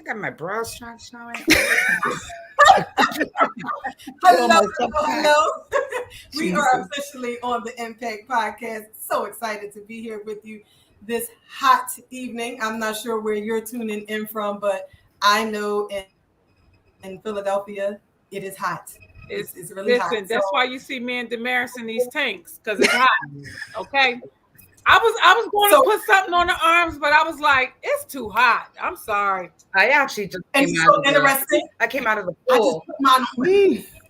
I got my brows showing. Hello. We are officially on the Impact Podcast. So excited to be here with you this hot evening. I'm not sure where you're tuning in from, but I know in Philadelphia, it is hot. It's really hot. Listen, that's why you see me and Damaris in these tanks, because it's hot. Okay. I was going to put something on the arms, but I was like, it's too hot. I'm sorry. I actually just came out of the pool.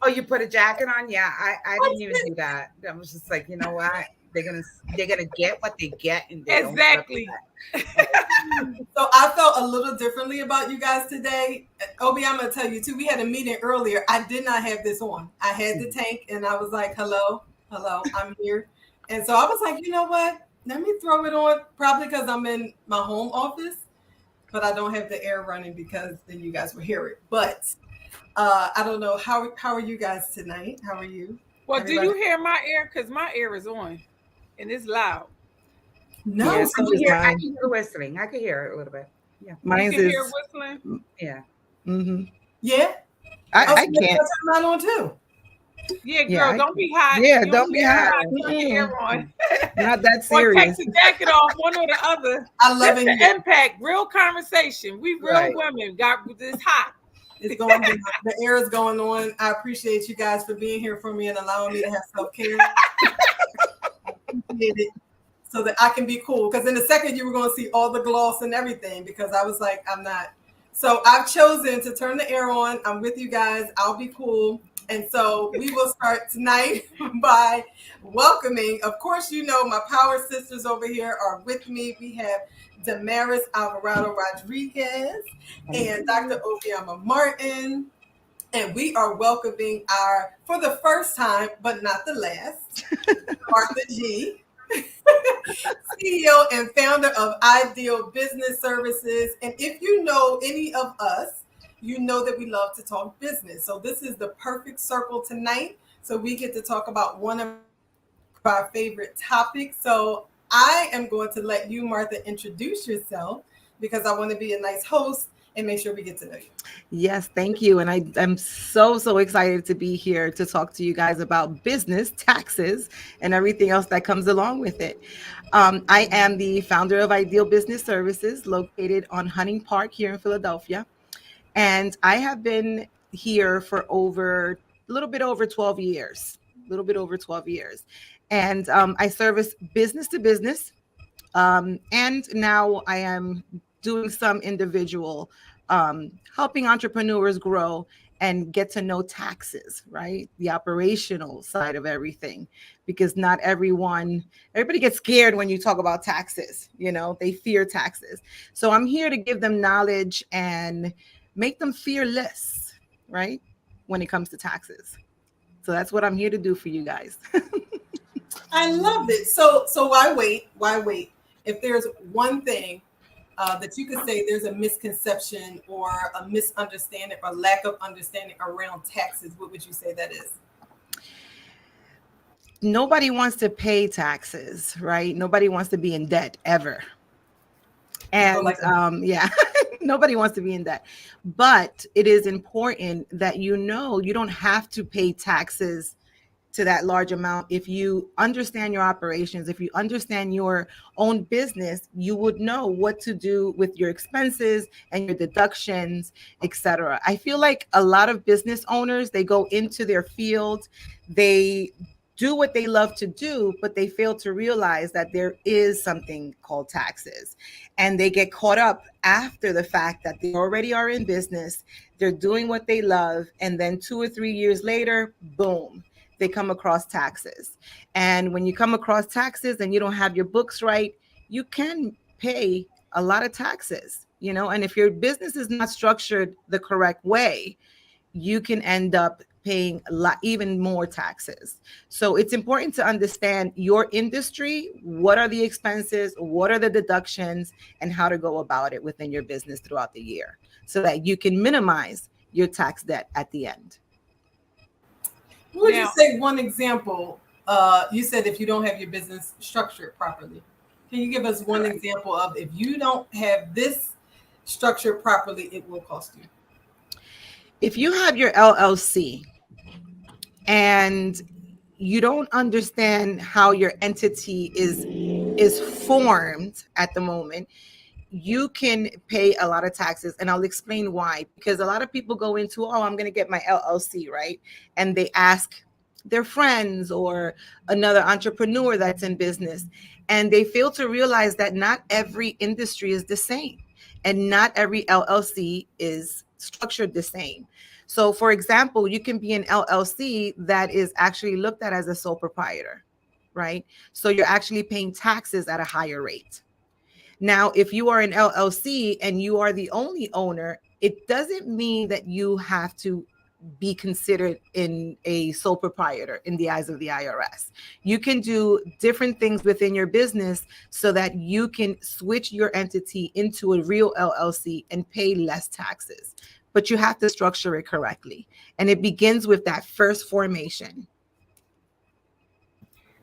Oh, you put a jacket on? Yeah, I didn't even do that. I was just like, you know what? They're gonna get what they get, and they exactly. So I felt a little differently about you guys today. Obi, I'm gonna tell you too. We had a meeting earlier. I did not have this on. I had the tank, and I was like, "Hello, I'm here." And so I was like, you know what? Let me throw it on. Probably because I'm in my home office, but I don't have the air running because then you guys will hear it. But I don't know how are you guys tonight? How are you? Well, everybody? Do you hear my air? Because my air is on, and it's loud. No, yeah, I can hear whistling. I can hear it a little bit. Yeah, mine is hear whistling. Yeah. Mm-hmm. Yeah. I can't. Turn mine on too. Yeah, girl, don't be hot. Yeah, don't be hot. Turn your air on. Not that serious. Or take the jacket off, one or the other. I love it. The impact, real conversation. We real women got this hot. It's going on. The air is going on. I appreciate you guys for being here for me and allowing me to have self-care. So that I can be cool. Because in a second you were going to see all the gloss and everything because I was like, I'm not. So I've chosen to turn the air on. I'm with you guys. I'll be cool. And so we will start tonight by welcoming, of course, you know, my power sisters over here are with me. We have Damaris Alvarado Rodriguez and Dr. Obiama Martin. And we are welcoming for the first time, but not the last, Martha G, CEO and founder of Ideal Business Services. And if you know any of us, you know that we love to talk business. So this is the perfect circle tonight. So we get to talk about one of our favorite topics. So I am going to let you, Martha, introduce yourself because I want to be a nice host and make sure we get to know you. Yes, thank you. And I'm so excited to be here to talk to you guys about business, taxes, and everything else that comes along with it. I am the founder of Ideal Business Services located on Hunting Park here in Philadelphia. And I have been here for a little bit over 12 years. And I service business to business. And now I am doing some individual, helping entrepreneurs grow and get to know taxes, right? The operational side of everything, because not everybody gets scared when you talk about taxes, you know, they fear taxes. So I'm here to give them knowledge and make them fearless, right? When it comes to taxes. So that's what I'm here to do for you guys. I love it. So why wait? If there's one thing that you could say there's a misconception or a misunderstanding or lack of understanding around taxes, what would you say that is? Nobody wants to pay taxes, right? Nobody wants to be in debt ever. And nobody wants to be in debt. But it is important that you don't have to pay taxes to that large amount. If you understand your operations, if you understand your own business, you would know what to do with your expenses and your deductions, etc. I feel like a lot of business owners, they go into their field, they do what they love to do, but they fail to realize that there is something called taxes. And they get caught up after the fact that they already are in business, they're doing what they love, and then 2 or 3 years later, boom, they come across taxes. And when you come across taxes and you don't have your books right, you can pay a lot of taxes, you know, and if your business is not structured the correct way, you can end up paying even more taxes. So it's important to understand your industry, what are the expenses, what are the deductions, and how to go about it within your business throughout the year so that you can minimize your tax debt at the end. What would you say one example? You said if you don't have your business structured properly. Can you give us one example of if you don't have this structured properly, it will cost you. If you have your LLC and you don't understand how your entity is formed at the moment, you can pay a lot of taxes, and I'll explain why. Because a lot of people go into, oh, I'm going to get my LLC, right? And they ask their friends or another entrepreneur that's in business, and they fail to realize that not every industry is the same, and not every LLC is structured the same. So, for example, you can be an LLC that is actually looked at as a sole proprietor, right? So you're actually paying taxes at a higher rate. Now, if you are an LLC and you are the only owner, it doesn't mean that you have to be considered in a sole proprietor in the eyes of the IRS. You can do different things within your business so that you can switch your entity into a real LLC and pay less taxes. But you have to structure it correctly. And it begins with that first formation.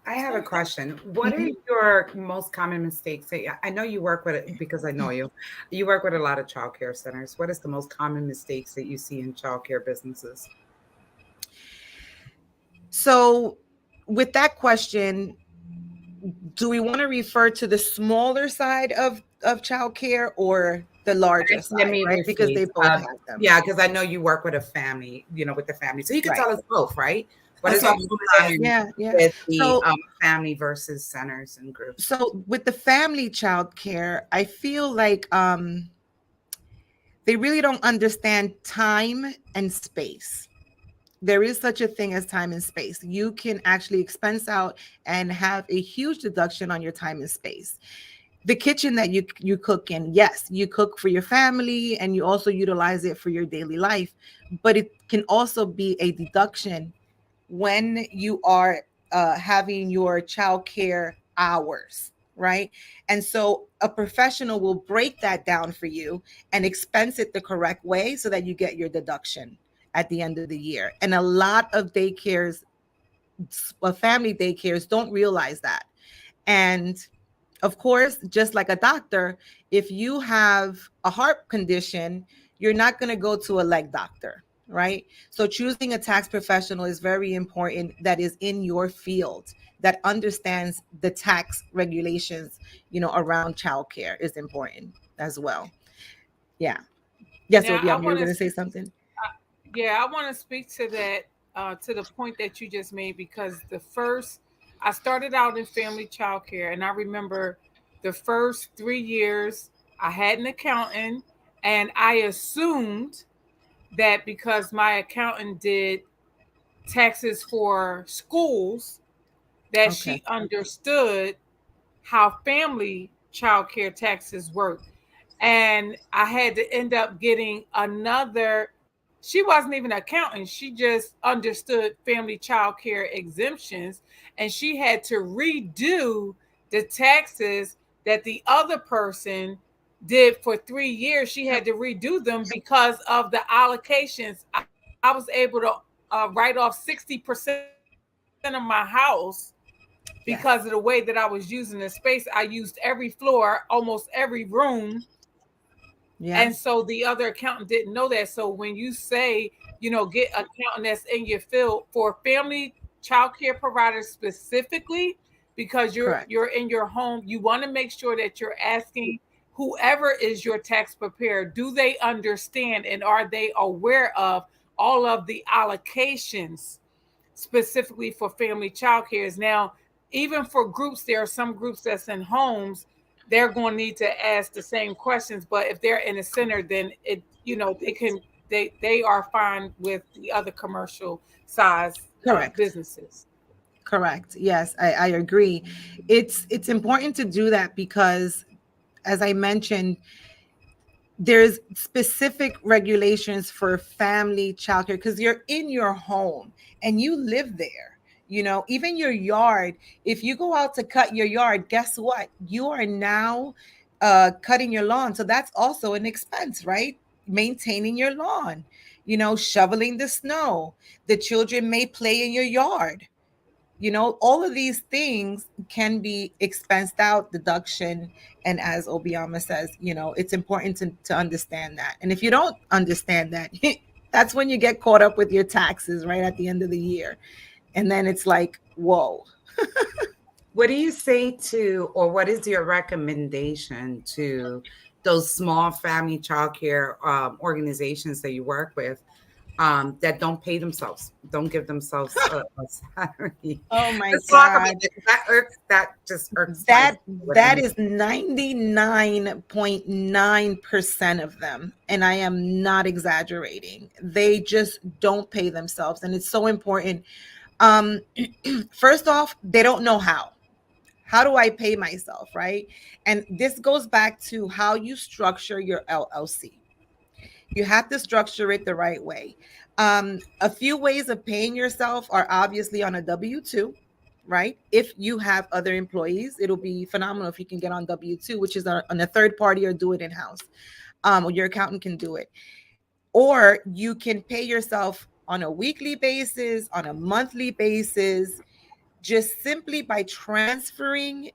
I have a question. What are your most common mistakes? I know you work with it because I know you. You work with a lot of childcare centers. What is the most common mistakes that you see in childcare businesses? So, with that question, do we want to refer to the smaller side of childcare or the larger side? Let me right? Because they both have them. Yeah, because I know you work with a family, with the family. So you can tell us both, right? What is Okay. with the family versus centers and groups? So with the family childcare, I feel like they really don't understand time and space. There is such a thing as time and space. You can actually expense out and have a huge deduction on your time and space. The kitchen that you cook in, yes, you cook for your family and you also utilize it for your daily life, but it can also be a deduction when you are having your child care hours, right? And so a professional will break that down for you and expense it the correct way so that you get your deduction at the end of the year. And a lot of daycares, family daycares, don't realize that. And of course, just like a doctor, if you have a heart condition, you're not going to go to a leg doctor, right? So choosing a tax professional is very important that is in your field, that understands the tax regulations, around childcare is important as well. Yeah. Yes, Olivia, you were going to say something? I want to speak to that, to the point that you just made, because I started out in family childcare, and I remember the first 3 years I had an accountant, and I assumed that because my accountant did taxes for schools, that she understood how family childcare taxes work. And I had to end up getting another. She wasn't even an accountant. She just understood family child care exemptions. And she had to redo the taxes that the other person did for 3 years. She had to redo them because of the allocations. I was able to write off 60% of my house because of the way that I was using the space. I used every floor, almost every room. Yeah. And so the other accountant didn't know that. So when you say, get an accountant that's in your field for family child care providers specifically, because you're in your home, you want to make sure that you're asking whoever is your tax preparer, do they understand and are they aware of all of the allocations specifically for family child cares? Now, even for groups, there are some groups that's in homes, they're going to need to ask the same questions. But if they're in a center, then they are fine with the other commercial size businesses. Correct. Yes, I agree. It's important to do that because, as I mentioned, there's specific regulations for family childcare because you're in your home and you live there. Even your yard, if you go out to cut your yard, guess what? You are now cutting your lawn. So that's also an expense, right? Maintaining your lawn, shoveling the snow. The children may play in your yard. all of these things can be expensed out, deduction. And as Obiama says, it's important to understand that. And if you don't understand that, that's when you get caught up with your taxes right at the end of the year. And then it's like, whoa. What do you say to, or what is your recommendation to those small family childcare organizations that you work with that don't pay themselves, don't give themselves a salary? Oh my Let's talk about God. it. That just irks That my that is 99.9% of them. And I am not exaggerating. They just don't pay themselves. And it's so important. First off, they don't know how. How do I pay myself, right? And this goes back to how you structure your LLC. You have to structure it the right way. A few ways of paying yourself are obviously on a W-2, right? If you have other employees, it'll be phenomenal if you can get on W-2, which is on a third party, or do it in-house. Or your accountant can do it. Or you can pay yourself on a weekly basis, on a monthly basis, just simply by transferring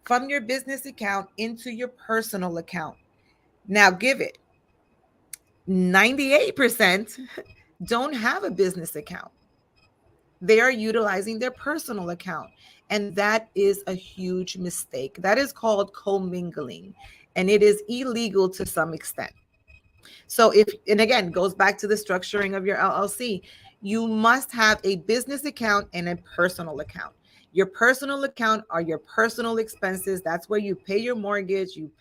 from your business account into your personal account. Now, give it 98% don't have a business account. They are utilizing their personal account. And that is a huge mistake. That is called commingling. And it is illegal to some extent. So and again, goes back to the structuring of your LLC. You must have a business account and a personal account. Your personal account are your personal expenses. That's where you pay your mortgage, you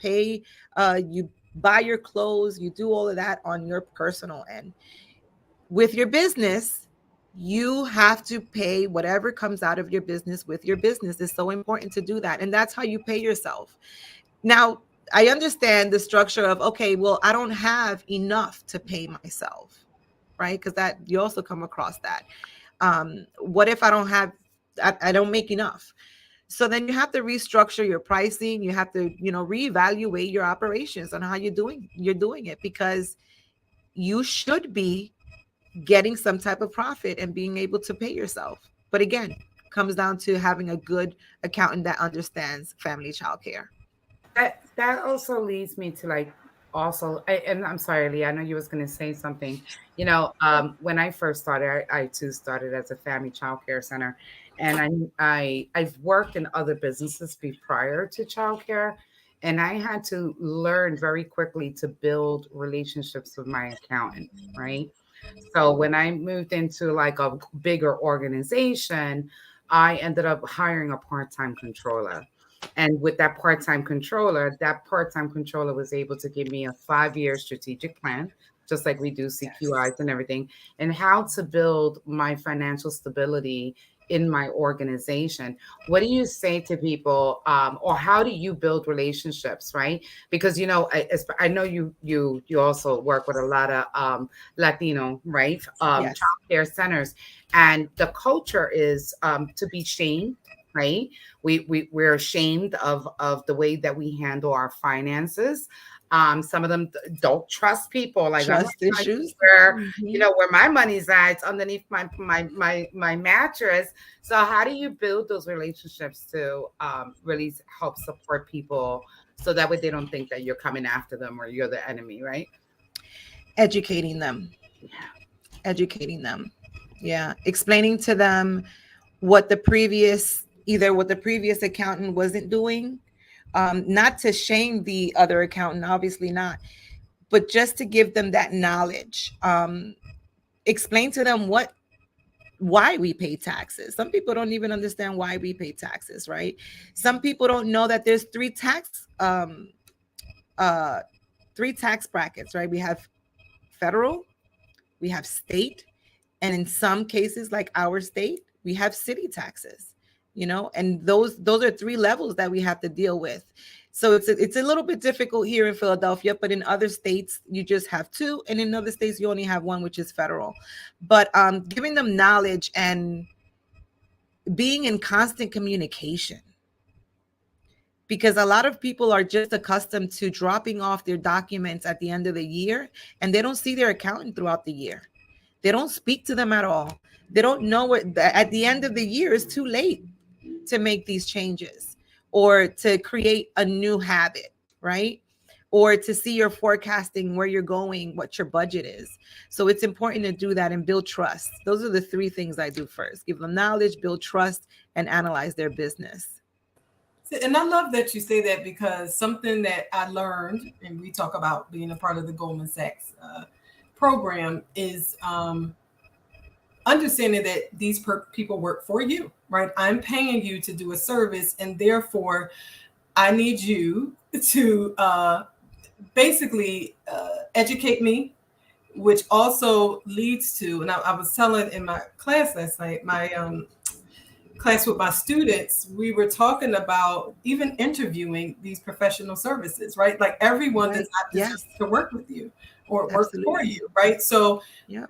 buy your clothes, you do all of that on your personal end. With your business, you have to pay whatever comes out of your business with your business. It's so important to do that. And that's how you pay yourself. Now, I understand the structure of, okay, well, I don't have enough to pay myself, right? Because that you also come across that. What if I don't make enough? So then you have to restructure your pricing. You have to, reevaluate your operations on how you're doing it, because you should be getting some type of profit and being able to pay yourself. But again, comes down to having a good accountant that understands family childcare. That also leads me to and I'm sorry, Lee, I know you was going to say something. When I first started, I too started as a family childcare center, and I've worked in other businesses prior to childcare, and I had to learn very quickly to build relationships with my accountant, right? So when I moved into like a bigger organization, I ended up hiring a part-time controller. And with that part-time controller was able to give me a 5-year strategic plan, just like we do CQIs and everything, and how to build my financial stability in my organization. What do you say to people, or how do you build relationships, right? Because I know you also work with a lot of Latino, right, Yes. childcare centers, and the culture is to be shamed, right? We're ashamed of the way that we handle our finances. Some of them don't trust people. Like, I'm not Trust trying to issues. where my money's at. It's underneath my mattress. So how do you build those relationships to really help support people, so that way they don't think that you're coming after them or you're the enemy, right? Educating them. Educating them. Yeah. Explaining to them what the previous accountant wasn't doing. Not to shame the other accountant, obviously not, but just to give them that knowledge. Explain to them why we pay taxes. Some people don't even understand why we pay taxes, right? Some people don't know that there's three tax brackets, right? We have federal, we have state, and in some cases, like our state, we have city taxes. And those are 3 levels that we have to deal with. So it's a little bit difficult here in Philadelphia, but in other states you just have 2, and in other states you only have 1, which is federal. But giving them knowledge and being in constant communication, because a lot of people are just accustomed to dropping off their documents at the end of the year, and they don't see their accountant throughout the year. They don't speak to them at all. They don't know what, at the end of the year, it's too late to make these changes or to create a new habit, right? Or to see your forecasting, where you're going, what your budget is. So it's important to do that and build trust. Those are the three things I do first: give them knowledge, build trust, and analyze their business. And I love that you say that, because something that I learned, and we talk about being a part of the Goldman Sachs program, is understanding that these people work for you, right? I'm paying you to do a service, and therefore I need you to basically educate me, which also leads to, and I was telling in my class last night, my class with my students, we were talking about even interviewing these professional services, right? Like everyone Right. does not deserve Yes. to work with you or work for Absolutely. you, right? So Yeah.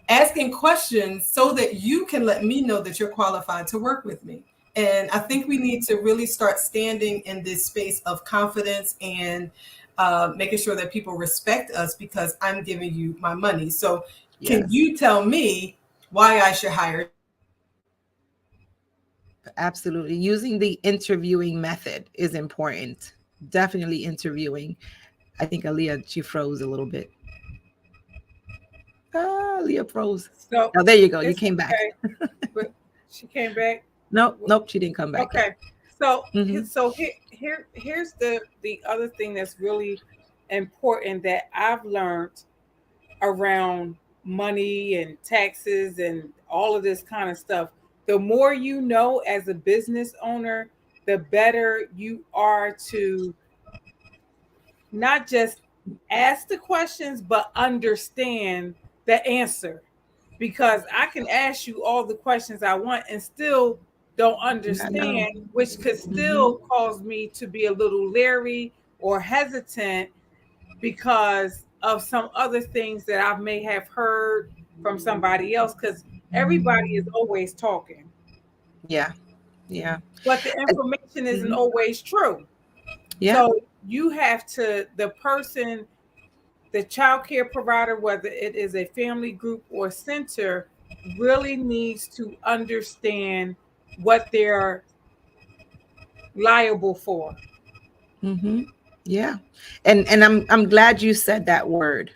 asking questions so that you can let me know that you're qualified to work with me. And I think we need to really start standing in this space of confidence and making sure that people respect us, because I'm giving you my money. So can Yes. you tell me why I should hire? Absolutely. Using the interviewing method is important. Definitely interviewing. I think Aaliyah, she froze a little bit. Ah, Aaliyah froze. So Oh, there you go. You it's came back. okay. But she came back. Nope, nope, she didn't come back yet. Okay. So Hmm. here's the other thing that's really important that I've learned around money and taxes and all of this kind of stuff. The more you know as a business owner, the better you are to not just ask the questions, but understand the answer. Because I can ask you all the questions I want and still don't I know. understand, which could Hmm. still cause me to be a little leery or hesitant because of some other things that I may have heard from somebody else. Because everybody is always talking, Yeah, yeah. but the information isn't Mhm. always true. Yeah, So you have to, the person, the child care provider, whether it is a family group or center, really needs to understand what they're liable for. hmm, yeah. And I'm glad you said that word,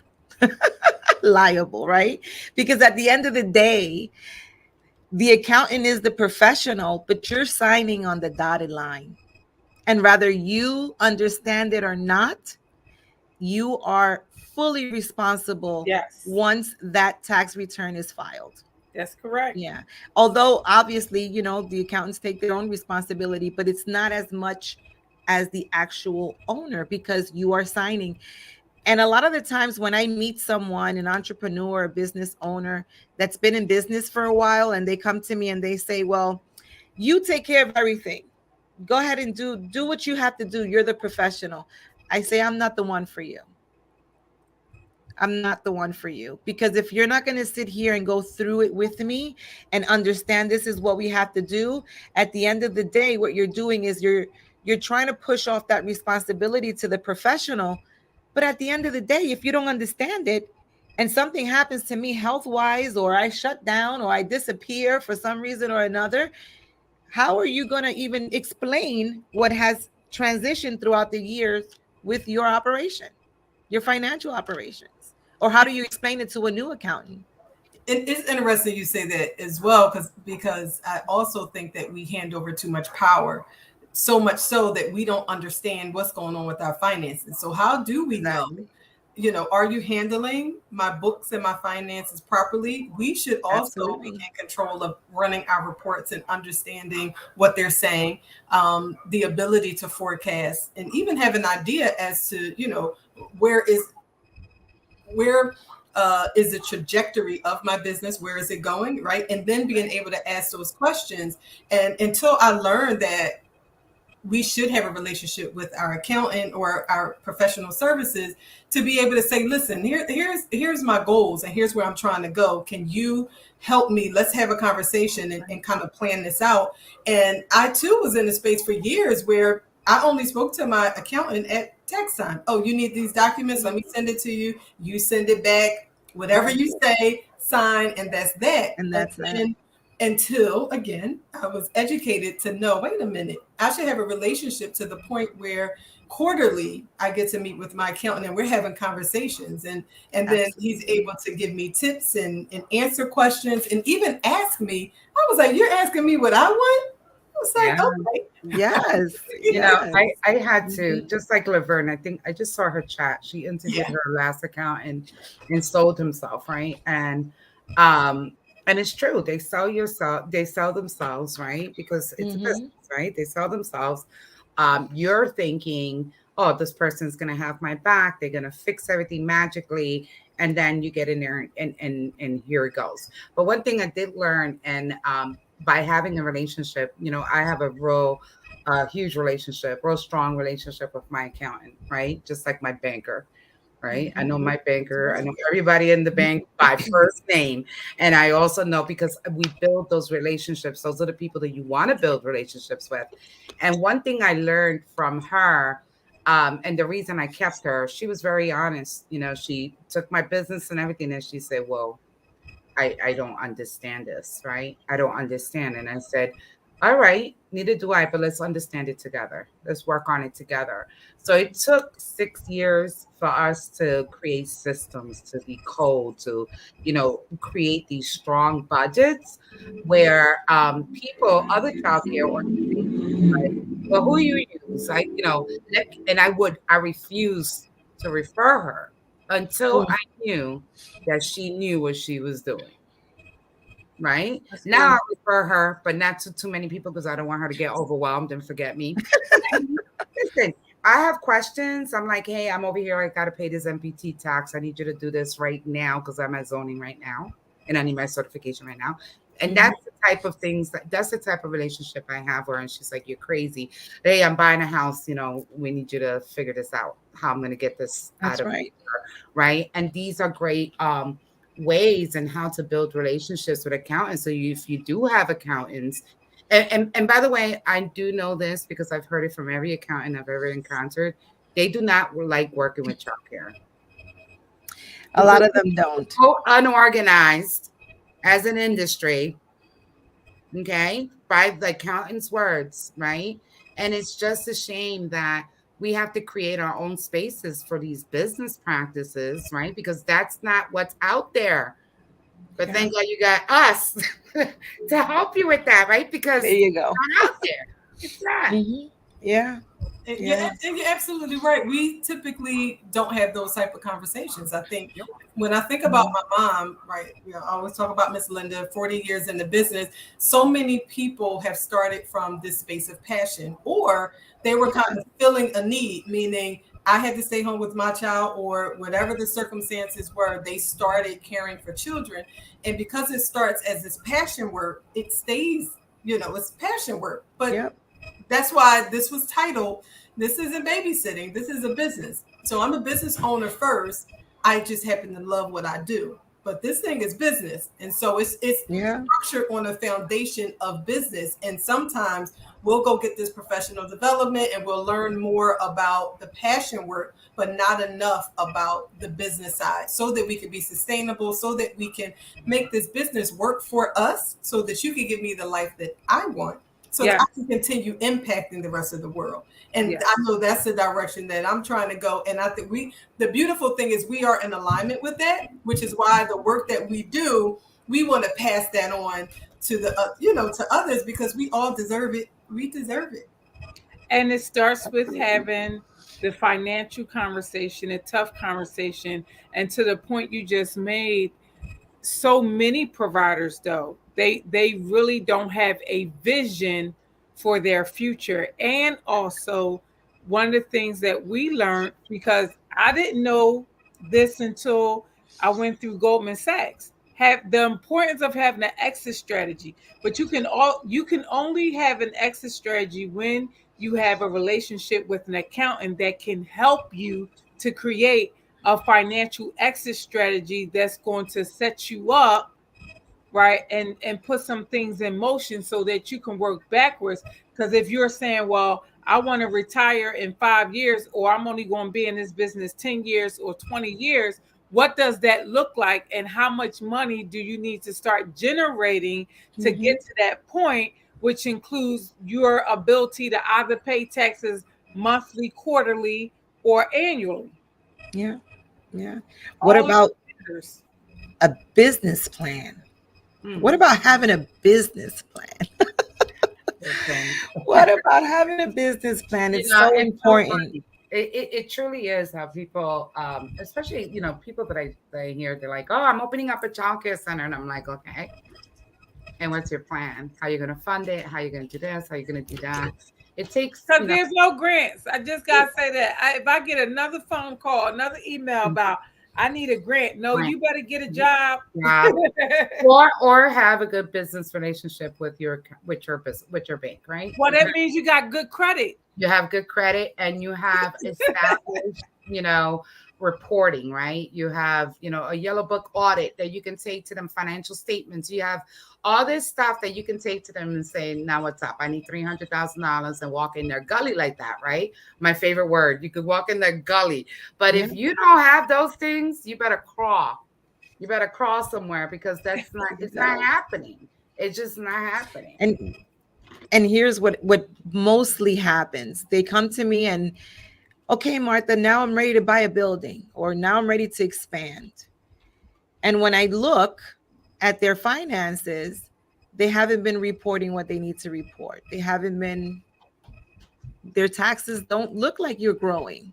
liable, right? Because at the end of the day, the accountant is the professional, but you're signing on the dotted line. And whether you understand it or not, you are fully responsible Yes, once that tax return is filed. that's correct. Yeah. Although obviously, the accountants take their own responsibility, but it's not as much as the actual owner because you are signing. And a lot of the times when I meet someone, an entrepreneur, a business owner that's been in business for a while, and they come to me and they say, "Well, you take care of everything. Go ahead and do what you have to do. You're the professional." I say, "I'm not the one for you. I'm not the one for you, because if you're not going to sit here and go through it with me and understand this is what we have to do, at the end of the day, what you're doing is you're trying to push off that responsibility to the professional. But at the end of the day, if you don't understand it and something happens to me health wise, or I shut down or I disappear for some reason or another, how are you going to even explain what has transitioned throughout the years with your operation, your financial operations? Or how do you explain it to a new accountant? It's interesting you say that as well, because I also think that we hand over too much power, so much so that we don't understand what's going on with our finances. So how do we know? Exactly. Are you handling my books and my finances properly? We should also be Absolutely. in control of running our reports and understanding what they're saying, the ability to forecast, and even have an idea as to, where is where is the trajectory of my business? Where is it going? Right. And then being able to ask those questions. And until I learned that we should have a relationship with our accountant or our professional services, to be able to say, listen, here's my goals and here's where I'm trying to go. Can you help me? Let's have a conversation and kind of plan this out. And I too was in a space for years where I only spoke to my accountant at tax time. Oh, you need these documents? Let me send it to you. You send it back. Whatever you say, sign, and that's that. And that's that. Until again, I was educated to know, wait a minute, I should have a relationship to the point where quarterly I get to meet with my accountant and we're having conversations, and then he's able to give me tips and answer questions and even ask me. I was like, you're asking me what I want? I was like, Yeah. okay. Yes. You know, Yes. I had to, just like Laverne, I think I just saw her chat. She interviewed Yeah. her last account and sold himself, right? And it's true. They sell themselves, right? Because it's a Mm-hmm. business, right? They sell themselves. You're thinking, oh, this person's gonna have my back, they're gonna fix everything magically, and then you get in there and here it goes. But one thing I did learn, and by having a relationship, you know, I have a real huge relationship, real strong relationship with my accountant, right? Just like my banker, right? I know Mhm. my banker, I know everybody in the bank by first name. And I also know, because we build those relationships, those are the people that you want to build relationships with. And one thing I learned from her, and the reason I kept her, she was very honest. You know, she took my business and everything, and she said, well, I don't understand this, right? I don't understand. And I said, all right, neither do I, but let's understand it together. Let's work on it together. So it took 6 years for us to create systems, to decode, to, you know, create these strong budgets where people, other childcare organizations, like, well, who you use? I refused to refer her until I knew that she knew what she was doing. Right That's now, I good. refer her, but not to too many people because I don't want her to get overwhelmed and forget me. Listen, I have questions. I'm like, hey, I'm over here. I got to pay this MPT tax. I need you to do this right now because I'm at zoning right now and I need my certification right now. And Mhm. that's the type of things that's the type of relationship I have where, and she's like, you're crazy. Hey, I'm buying a house. You know, we need you to figure this out, how I'm going to get this out That's of right. here. Right. And these are great ways and how to build relationships with accountants. So if you do have accountants, and by the way, I do know this because I've heard it from every accountant I've ever encountered. They do not like working with childcare A because lot of them it's don't. so unorganized as an industry. Okay, by the accountant's words, right? And it's just a shame that we have to create our own spaces for these business practices, right? Because that's not what's out there. But Yeah. thank God you got us to help you with that, right? Because There it's you go. not out there. It's not. Hmm. Yeah. Yeah. And you're absolutely right. We typically don't have those type of conversations. I think Nope. when I think about my mom, right, you know, I always talk about Miss Linda, 40 years in the business. So many people have started from this space of passion, or they were kind of filling a need, meaning I had to stay home with my child, or whatever the circumstances were, they started caring for children. And because it starts as this passion work, it stays, you know, it's passion work. But Yep. that's why this was titled, this isn't babysitting, this is a business. So I'm a business owner first. I just happen to love what I do. But this thing is business. And so it's Yeah. structured on a foundation of business. And sometimes we'll go get this professional development and we'll learn more about the passion work, but not enough about the business side, so that we can be sustainable, so that we can make this business work for us, so that you can give me the life that I want, so that Yeah. I can continue impacting the rest of the world. And Yeah. I know that's the direction that I'm trying to go. And I think the beautiful thing is we are in alignment with that, which is why the work that we do, we want to pass that on to the, to others, because we all deserve it. We deserve it. And it starts with Absolutely. having the financial conversation, a tough conversation. And to the point you just made, so many providers though, they really don't have a vision for their future. And also, one of the things that we learned, because I didn't know this until I went through Goldman Sachs, have the importance of having an exit strategy. But you can only have an exit strategy when you have a relationship with an accountant that can help you to create a financial exit strategy that's going to set you up, right, and put some things in motion so that you can work backwards. Because if you're saying, well, I want to retire in 5 years, or I'm only going to be in this business 10 years or 20 years, what does that look like, and how much money do you need to start generating to Mhm. get to that point, which includes your ability to either pay taxes monthly, quarterly, or annually. Yeah. Yeah. What All of about it matters. a business plan? What Mm, about having a business plan? listen. What about having a business plan? You It's know, so it's so important. funny. It truly is how people, especially, people that I hear, they're like, oh, I'm opening up a childcare center. And I'm like, okay, and what's your plan? How you going to fund it? How you going to do this? How you going to do that? It takes, Because there's no grants. I just gotta say that. If I get another phone call, another email about I need a grant, no, grant, you better get a job. job, or have a good business relationship with your bank, right? Well, that means you got good credit. You have good credit and you have established, reporting, right? You have, a yellow book audit that you can take to them, financial statements. You have all this stuff that you can take to them and say, now what's up? I need $300,000 and walk in their gully like that, right? My favorite word. You could walk in their gully. But Yeah. if you don't have those things, you better crawl. You better crawl somewhere because it's not No. happening. It's just not happening. And here's what mostly happens. They come to me and, okay, Martha, now I'm ready to buy a building, or now I'm ready to expand. And when I look at their finances, they haven't been reporting what they need to report. They haven't been, their taxes don't look like you're growing.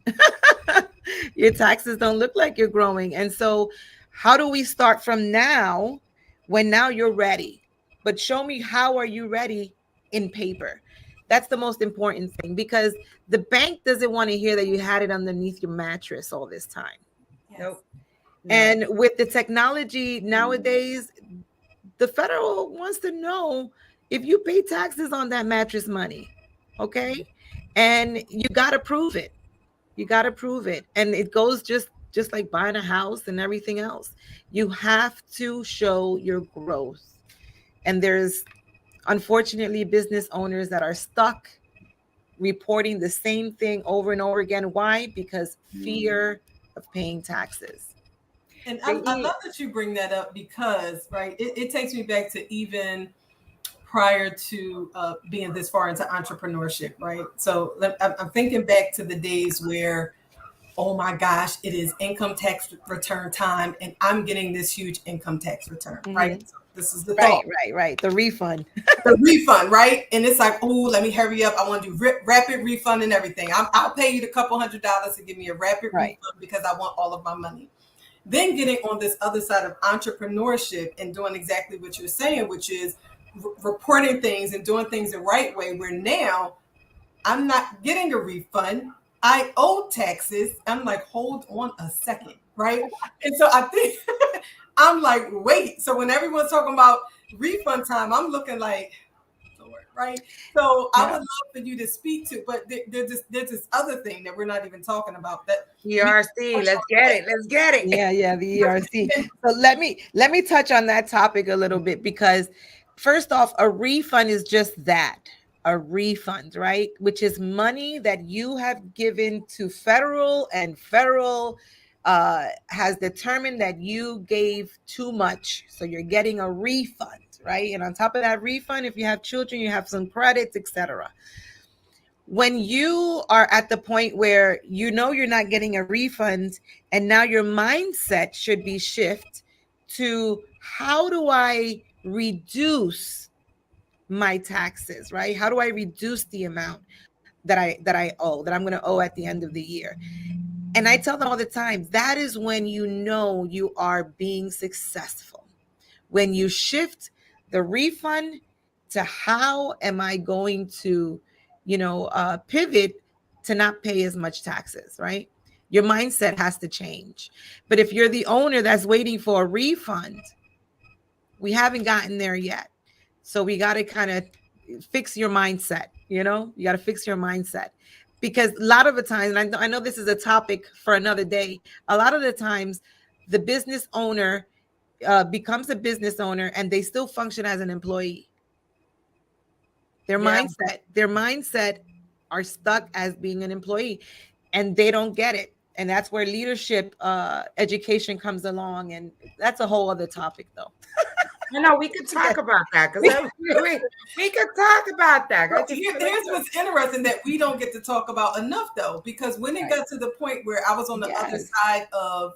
Your taxes don't look like you're growing. And so, how do we start from now when now you're ready? But show me, how are you ready in paper? That's the most important thing, because the bank doesn't want to hear that you had it underneath your mattress all this time. Yes. Nope. No. And with the technology nowadays, the federal wants to know if you pay taxes on that mattress money. Okay. And you got to prove it. You got to prove it. And it goes just like buying a house and everything else. You have to show your growth. And there's unfortunately business owners that are stuck reporting the same thing over and over again. Why? Because fear of paying taxes. And They I eat. love that you bring that up because, right, it takes me back to even prior to being this far into entrepreneurship, right? So I'm thinking back to the days where, oh my gosh, it is income tax return time and I'm getting this huge income tax return, right? So this is the thought. Right. The refund. The refund, right? And it's like, oh, let me hurry up. I want to do rapid refund and everything. I'll pay you the couple $100 to give me a rapid refund because I want all of my money. Then getting on this other side of entrepreneurship and doing exactly what you're saying, which is reporting things and doing things the right way, where now I'm not getting a refund. I owe taxes. I'm like, hold on a second, right? And so I think I'm like, wait. So when everyone's talking about refund time, I'm looking like, Lord, right? So I would love for you to speak to, but there's this other thing that we're not even talking about. That ERC, let's get it. Let's get it. Yeah, the ERC. So let me touch on that topic a little bit, because first off, a refund is just that, a refund, right? Which is money that you have given to federal, and federal has determined that you gave too much. So you're getting a refund, right? And on top of that refund, if you have children, you have some credits, etc. When you are at the point where you know you're not getting a refund, and now your mindset should be shift to, how do I reduce my taxes, right? How do I reduce the amount that I owe, that I'm going to owe at the end of the year? And I tell them all the time, that is when you know you are being successful. When you shift the refund to, how am I going to, pivot to not pay as much taxes, right? Your mindset has to change. But if you're the owner that's waiting for a refund, we haven't gotten there yet. So we got to kind of fix your mindset. You got to fix your mindset, because a lot of the times, and I know this is a topic for another day, a lot of the times the business owner becomes a business owner and they still function as an employee. Their mindset are stuck as being an employee, and they don't get it. And that's where leadership education comes along, and that's a whole other topic though. I know we could talk about that because we could talk about that. I Well, just feel here's like what's interesting that we don't get to talk about enough, though, because when it got to the point where I was on the other Yes. side of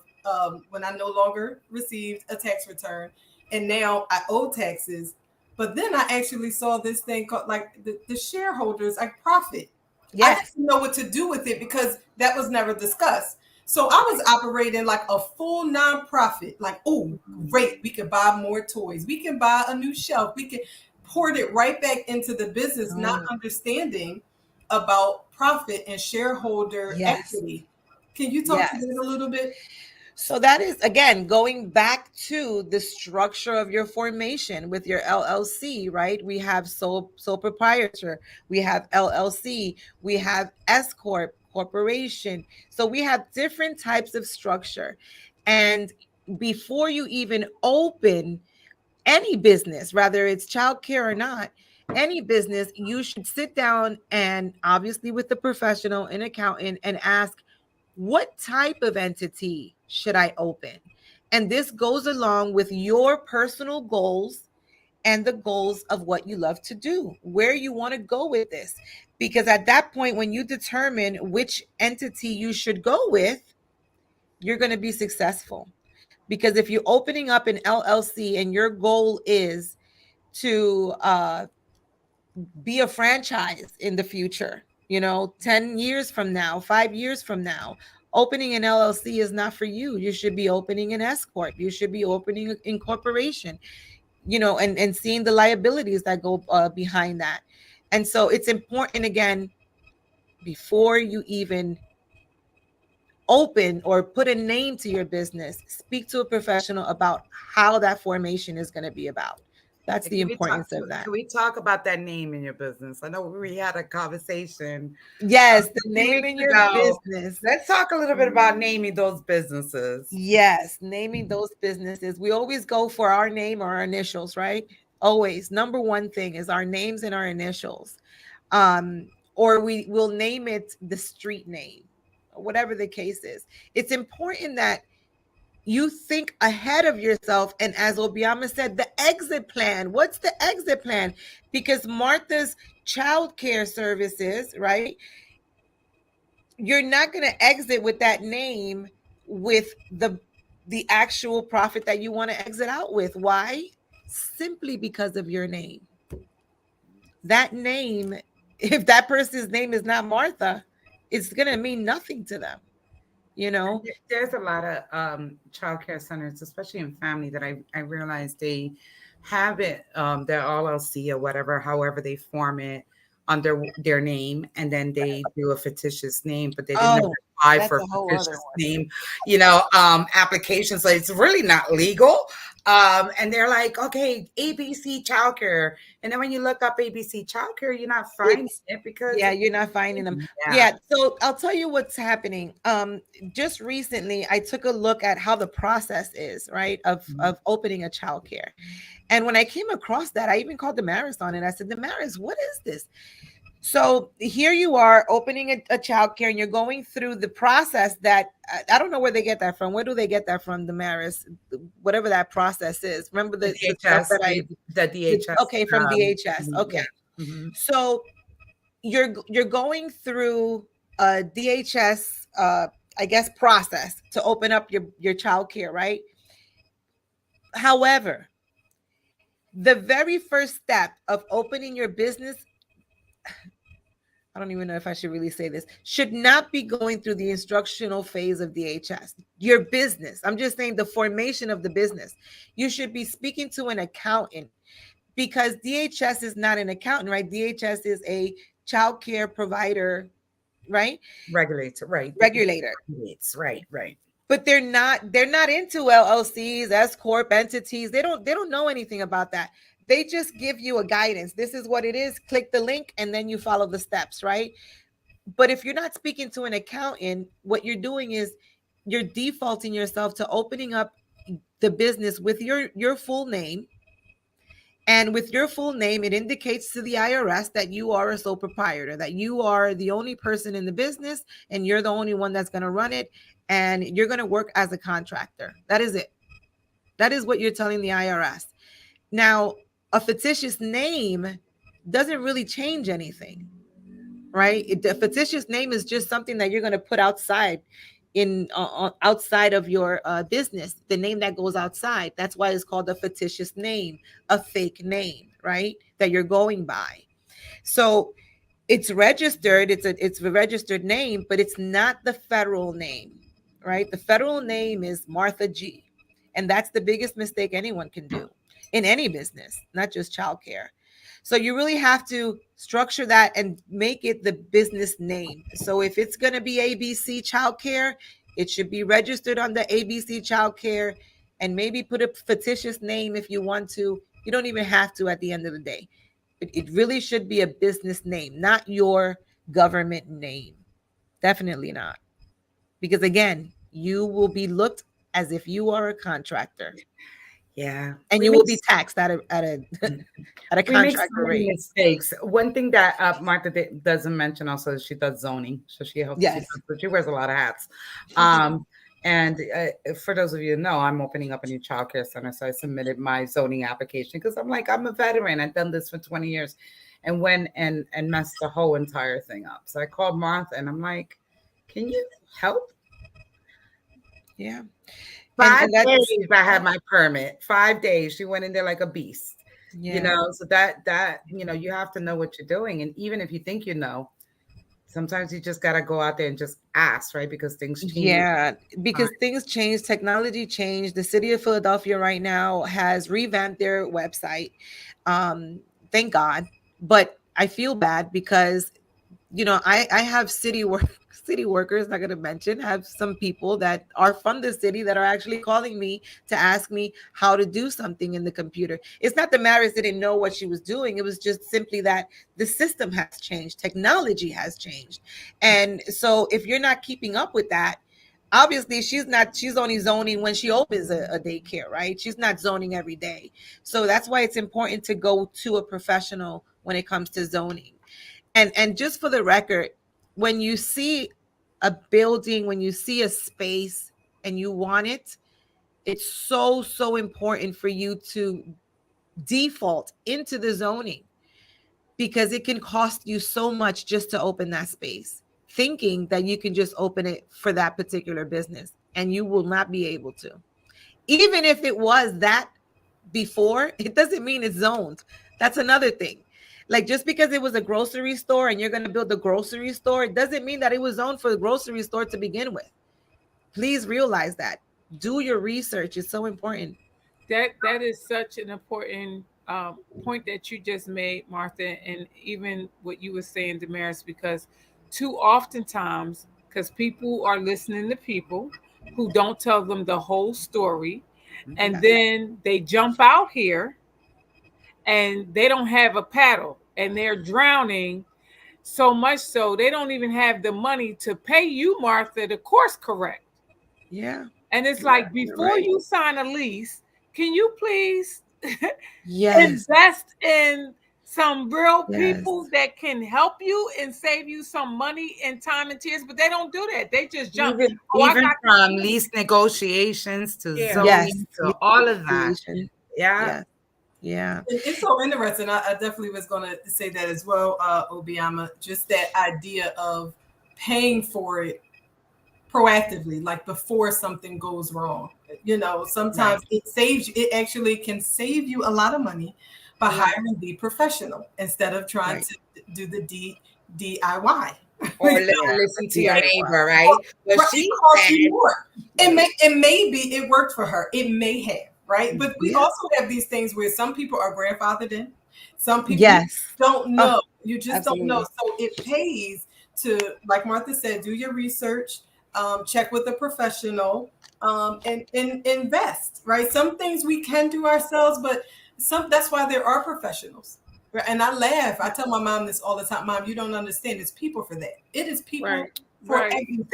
when I no longer received a tax return, and now I owe taxes, but then I actually saw this thing called like the shareholders like profit. I Yes. didn't know what to do with it because that was never discussed. So I was operating like a full nonprofit. Like, oh, great, we can buy more toys, we can buy a new shelf, we can poured it right back into the business, not Oh, understanding about profit and shareholder yes. equity. Can you talk to Yes. that a little bit? So that is again going back to the structure of your formation with your LLC, right? We have sole proprietor, we have LLC, we have S corp, corporation. So we have different types of structure. And before you even open any business, whether it's childcare or not, any business, you should sit down and obviously with the professional, an accountant, and ask, what type of entity should I open? And this goes along with your personal goals and the goals of what you love to do, where you want to go with this. Because at that point, when you determine which entity you should go with, you're going to be successful. Because if you're opening up an LLC and your goal is to be a franchise in the future, 10 years from now, 5 years from now, opening an LLC is not for you. You should be opening an S corp. You should be opening an incorporation, and seeing the liabilities that go behind that. And so it's important, again, before you even open or put a name to your business, speak to a professional about how that formation is going to be about. That's Hey, the importance of that. can we talk about that name in your business? I know we had a conversation Yes, the a few name weeks in your ago. business. Let's talk a little bit about naming those businesses. Yes, naming those businesses. We always go for our name or our initials, right? Always. Number one thing is our names and our initials. Or we will name it the street name, whatever the case is. It's important that you think ahead of yourself. And as Obiama said, the exit plan. What's the exit plan? Because Martha's child care services, right? You're not going to exit with that name with the actual profit that you want to exit out with. Why? Simply because of your name. That name, if that person's name is not Martha, it's going to mean nothing to them, you know? There's a lot of childcare centers, especially in family, that I realize they have it, their LLC or whatever, however they form it under their name, and then they do a fictitious name, but they didn't never Oh, apply that's for a a whole other fictitious one. name, application. So it's really not legal. And they're like, okay, ABC childcare. And then when you look up ABC childcare, you're not finding It's it because Yeah, you're not finding them. yeah. Yeah, so I'll tell you what's happening. Just recently I took a look at how the process is, right, of opening a childcare. And when I came across that, I even called Damaris on it. I said, Damaris, what is this? So here you are opening a child care, and you're going through the process that I don't know where they get that from. Where do they get that from, Damaris? Whatever that process is. Remember The the stuff DHS, that I the DHS. okay, from DHS. Yeah. Okay. Hmm. So you're going through a DHS I guess process to open up your child care, right? However, the very first step of opening your business, I don't even know if I should really say this, should not be going through the instructional phase of DHS. Your business, I'm just saying the formation of the business. You should be speaking to an accountant because DHS is not an accountant, right? DHS is a child care provider, right? Regulator, right. Regulator. It's right, right. But they're not into LLCs, S corp entities. They don't know anything about that. They just give you a guidance. This is what it is. Click the link and then you follow the steps, right? But if you're not speaking to an accountant, what you're doing is you're defaulting yourself to opening up the business with your full name. And with your full name, it indicates to the IRS that you are a sole proprietor, that you are the only person in the business and you're the only one that's going to run it. and you're going to work as a contractor. That is it. That is what you're telling the IRS. Now, a fictitious name doesn't really change anything, right? The fictitious name is just something that you're going to put outside in outside of your business, the name that goes outside. That's why it's called a fictitious name, a fake name, right? That you're going by. So it's registered, it's a registered name, but it's not the federal name, right? The federal name is Martha G. And that's the biggest mistake anyone can do in any business, not just childcare. So you really have to structure that and make it the business name. So if it's going to be ABC Childcare, it should be registered under ABC Childcare, and maybe put a fictitious name if you want to. You don't even have to at the end of the day. It really should be a business name, not your government name. Definitely not. Because again, you will be looked as if you are a contractor. Yeah. And you will be taxed at a at a at a We make so contractor many rate. mistakes. One thing that Martha doesn't mention also is she does zoning. So she helps. Yes. She wears a lot of hats. Um, and for those of you who know, I'm opening up a new childcare center. So I submitted my zoning application because I'm like, I'm a veteran. I've done this for 20 years, and went and messed the whole entire thing up. So I called Martha and I'm like, can you help? Yeah. 5 days I had my permit. 5 days. She went in there like a beast. Yeah. You know, so that you have to know what you're doing. And even if you think you know, sometimes you just gotta go out there and just ask, right? Because things change. Yeah, because things change, technology changed. The city of Philadelphia right now has revamped their website. Thank God. But I feel bad because I have city workers, not going to mention, have some people that are from the city that are actually calling me to ask me how to do something in the computer. It's not the Maris didn't know what she was doing. It was just simply that the system has changed. Technology has changed. And so if you're not keeping up with that, obviously she's only zoning when she opens a daycare, right? She's not zoning every day. So that's why it's important to go to a professional when it comes to zoning. And just for the record, when you see a building, when you see a space and you want it, it's so important for you to default into the zoning, because it can cost you so much just to open that space, thinking that you can just open it for that particular business, and you will not be able to. Even if it was that before, it doesn't mean it's zoned. That's another thing. Like, just because it was a grocery store and you're going to build a grocery store, it doesn't mean that it was zoned for the grocery store to begin with. Please realize that. Do your research. It's so important. That is such an important point that you just made, Martha, and even what you were saying, Damaris, because too oftentimes, because people are listening to people who don't tell them the whole story, and then they jump out here and they don't have a paddle and they're drowning, so much so they don't even have the money to pay you, Martha, the course correct. Yeah. And it's like, before you sign a lease, can you please invest in some real people that can help you and save you some money and time and tears? But they don't do that. They just jump. Even from lease negotiations to zoning to all of that. Yeah. It's so interesting. I definitely was going to say that as well, Obiama, just that idea of paying for it proactively, like before something goes wrong. Sometimes it actually can save you a lot of money by hiring the professional instead of trying to do the DIY. Or listen to your neighbor, right? But she costs you more. It may be it worked for her. It may have. Right. But we also have these things where some people are grandfathered in. Some people don't know. You just don't know. So it pays to, like Martha said, do your research, check with a professional, and invest. Right. Some things we can do ourselves, but that's why there are professionals. Right? And I laugh. I tell my mom this all the time. Mom, you don't understand. It's people for that. It is people. For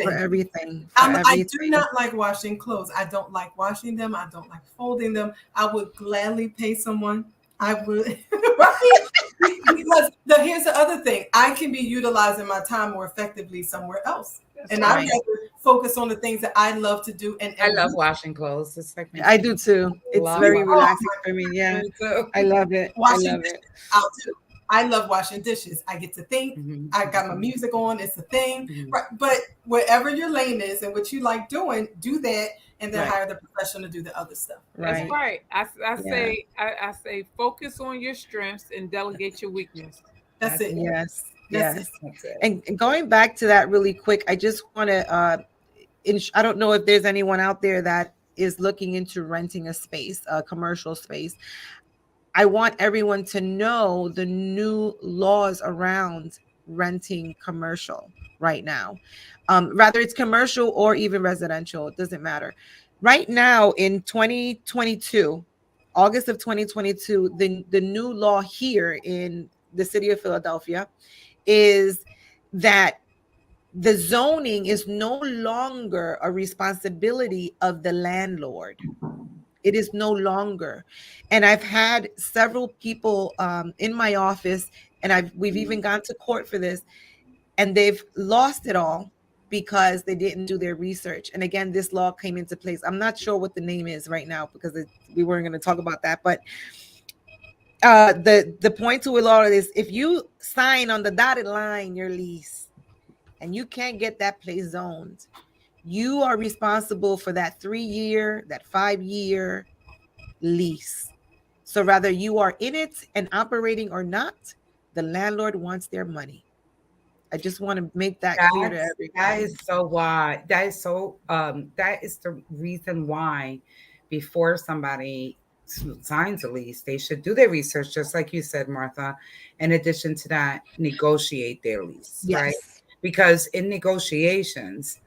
everything. I do not like washing clothes. I don't like washing them. I don't like folding them. I would gladly pay someone. I would, right? Because here's the other thing. I can be utilizing my time more effectively somewhere else. And I'd right. rather focus on the things that I love to do and I love do. washing clothes. It's like my I do too. It's love very washing. Oh, relaxing for me. Yeah, Me too. I love it. I washing love dishes, it. I'll do. I love washing dishes. I get to think. Mhm, I got my music on. It's a thing. mhm. Right. But whatever your lane is and what you like doing, do that and then Right, hire the professional to do the other stuff. That's right. right. Yeah. I say focus on your strengths and delegate your weakness. That's That's it. it. Yes, That's it. yes. That's it. And going back to that really quick, I just want to I don't know if there's anyone out there that is looking into renting a space, a commercial space. I want everyone to know the new laws around renting commercial right now. Rather it's commercial or even residential, it doesn't matter. Right now in 2022, August of 2022, the new law here in the city of Philadelphia is that the zoning is no longer a responsibility of the landlord. It is no longer. And I've had several people in my office, and we've even gone to court for this, and they've lost it all because they didn't do their research. And again, this law came into place. I'm not sure what the name is right now because we weren't going to talk about that. But the point to it all is if you sign on the dotted line your lease and you can't get that place zoned, you are responsible for that 3 year, that 5 year lease. So whether you are in it and operating or not, the landlord wants their money. I just want to make that clear to That everyone. is so why that is so that is the reason why before somebody signs a lease, they should do their research, just like you said, Martha. In addition to that, negotiate their lease, right? Yes. Because in negotiations,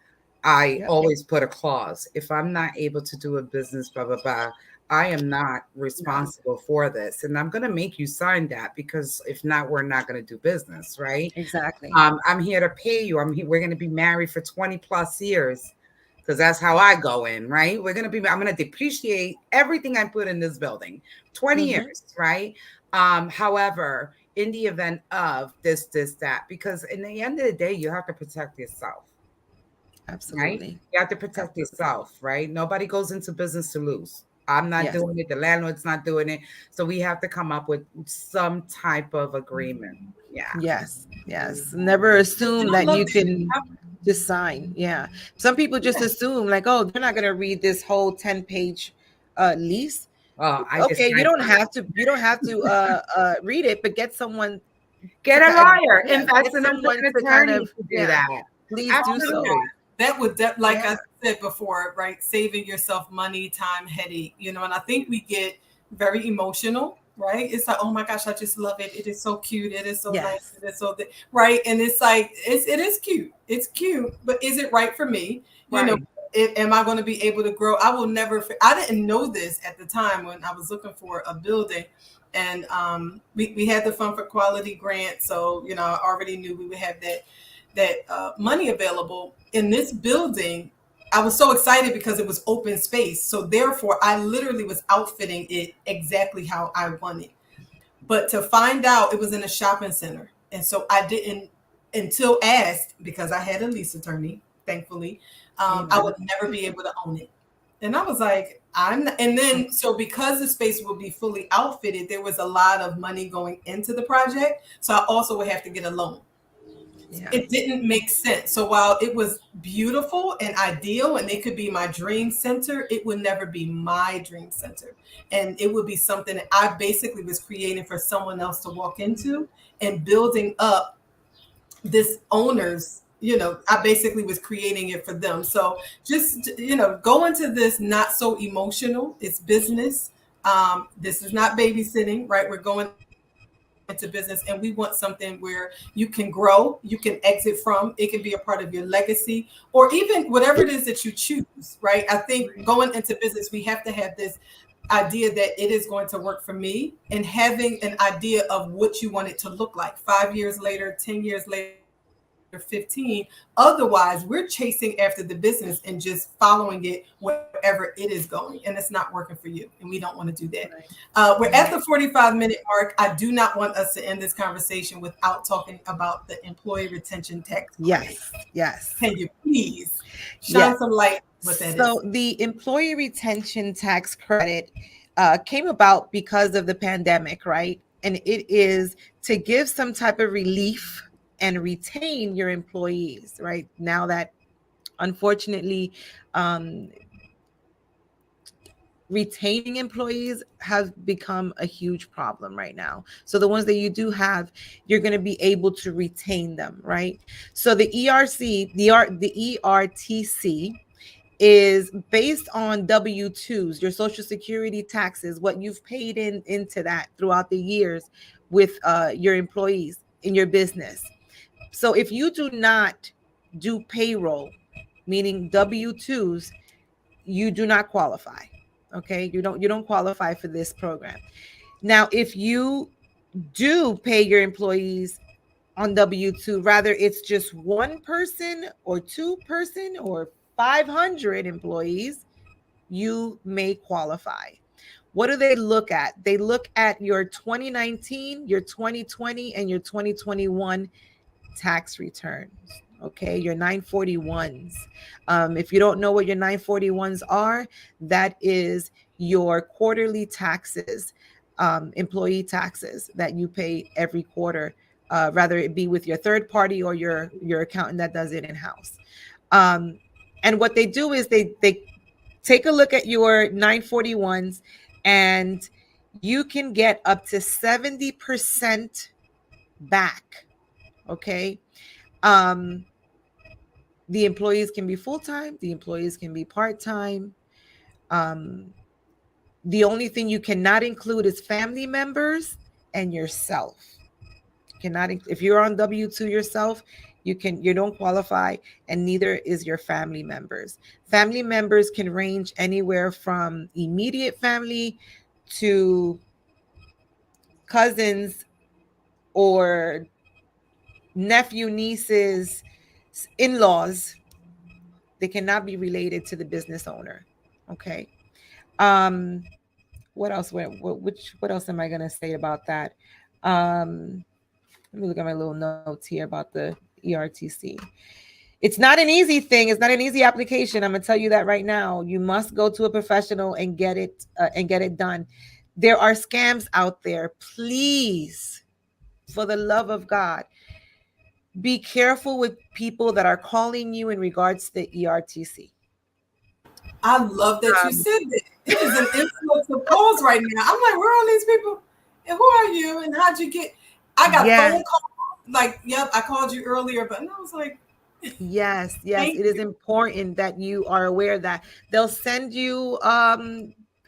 I Yep. always put a clause. If I'm not able to do a business, blah, blah, blah, I am not Yes. responsible for this. And I'm going to make you sign that because if not, we're not going to do business, right? Exactly. I'm here to pay you. We're going to be married for 20 plus years because that's how I go in, right? I'm going to depreciate everything I put in this building, 20 Hmm. years, right? However, in the event of this, that, because in the end of the day, you have to protect yourself, right? Absolutely. You have to protect Absolutely. yourself, right? Nobody goes into business to lose. I'm not Yes. doing it. The landlord's not doing it. So we have to come up with some type of agreement. Yeah. Yes. Yes. Never And assume I that love you that. can just sign. Yeah. Some people just Yeah. assume like, oh, they're not going to read this whole 10-page lease. Oh, I just Okay, you signed don't for it. have to read it, but get someone Get to a lawyer. yeah, Invest get in someone an to kind attorney of to do yeah, that. please do Oh my so. God. Absolutely. That would, like Yeah. I said before, right? Saving yourself money, time, headache, and I think we get very emotional, right? It's like, oh my gosh, I just love it. It is so cute. It is so nice. Yes. It is so, right? And it's like, it is cute. It's cute, but is it right for me? You know, Right. am I going to be able to grow? I will never, I didn't know this at the time when I was looking for a building. And we had the Fund for Quality grant. So, I already knew we would have that money available in this building. I was so excited because it was open space. So therefore, I literally was outfitting it exactly how I wanted. But to find out it was in a shopping center. And so I didn't until asked because I had a lease attorney, thankfully, I Amen. would never be able to own it. And I was like, and then so because the space would be fully outfitted, there was a lot of money going into the project. So I also would have to get a loan. Yeah. It didn't make sense. So while it was beautiful and ideal and it could be my dream center, it would never be my dream center. And it would be something that I basically was creating for someone else to walk into and building up this owner's, I basically was creating it for them. So just, go into this not so emotional. It's business. This is not babysitting, right? We're going into business and we want something where you can grow, you can exit from. It can be a part of your legacy or even whatever it is that you choose, right? I think going into business, we have to have this idea that it is going to work for me and having an idea of what you want it to look like 5 years later, 10 years later, 15. Otherwise, we're chasing after the business and just following it wherever it is going, and it's not working for you. And we don't want to do that. Right. We're at the 45-minute mark. I do not want us to end this conversation without talking about the employee retention tax credit. Yes, yes, Can you please shine yes. some light what that is? So the employee retention tax credit came about because of the pandemic, right? And it is to give some type of relief and retain your employees, right? Now that unfortunately, um, retaining employees has become a huge problem right now. So the ones that you do have, you're going to be able to retain them, right? So the the ERTC is based on W-2s, your social security taxes, what you've paid into that throughout the years with your employees in your business. So if you do not do payroll, meaning W-2s, you do not qualify. Okay, you don't qualify for this program. Now, if you do pay your employees on W-2, rather it's just one person or two person or 500 employees, you may qualify. What do they look at? They look at your 2019, your 2020, and your 2021 tax returns. Okay, your 941s. If you don't know what your 941s are, that is your quarterly taxes, employee taxes that you pay every quarter, rather it be with your third party or your accountant that does it in house. Um, and what they do is they take a look at your 941s, and you can get up to 70% back. Okay. Um, the employees can be full-time, the employees can be part-time. Um, the only thing you cannot include is family members and yourself. Cannot if you're on W-2 yourself, you don't qualify, and neither is your family members. Family members can range anywhere from immediate family to cousins or nephew, nieces, in-laws. They cannot be related to the business owner. Okay. Um, what else? What else am I gonna say about that? Um, Let me look at my little notes here about the ERTC. It's not an easy thing. It's not an easy application. I'm gonna tell you that right now. You must go to a professional and get it done. There are scams out there. Please, for the love of God, be careful with people that are calling you in regards to the ERTC. I love that you Um, said that. It is an influx of calls right now. I'm like, where are all these people? And who are you? And how'd you get? I got yes, phone calls like, yep, I called you earlier, but I was like, yes, yes. thank It is you. important that you are aware that they'll send you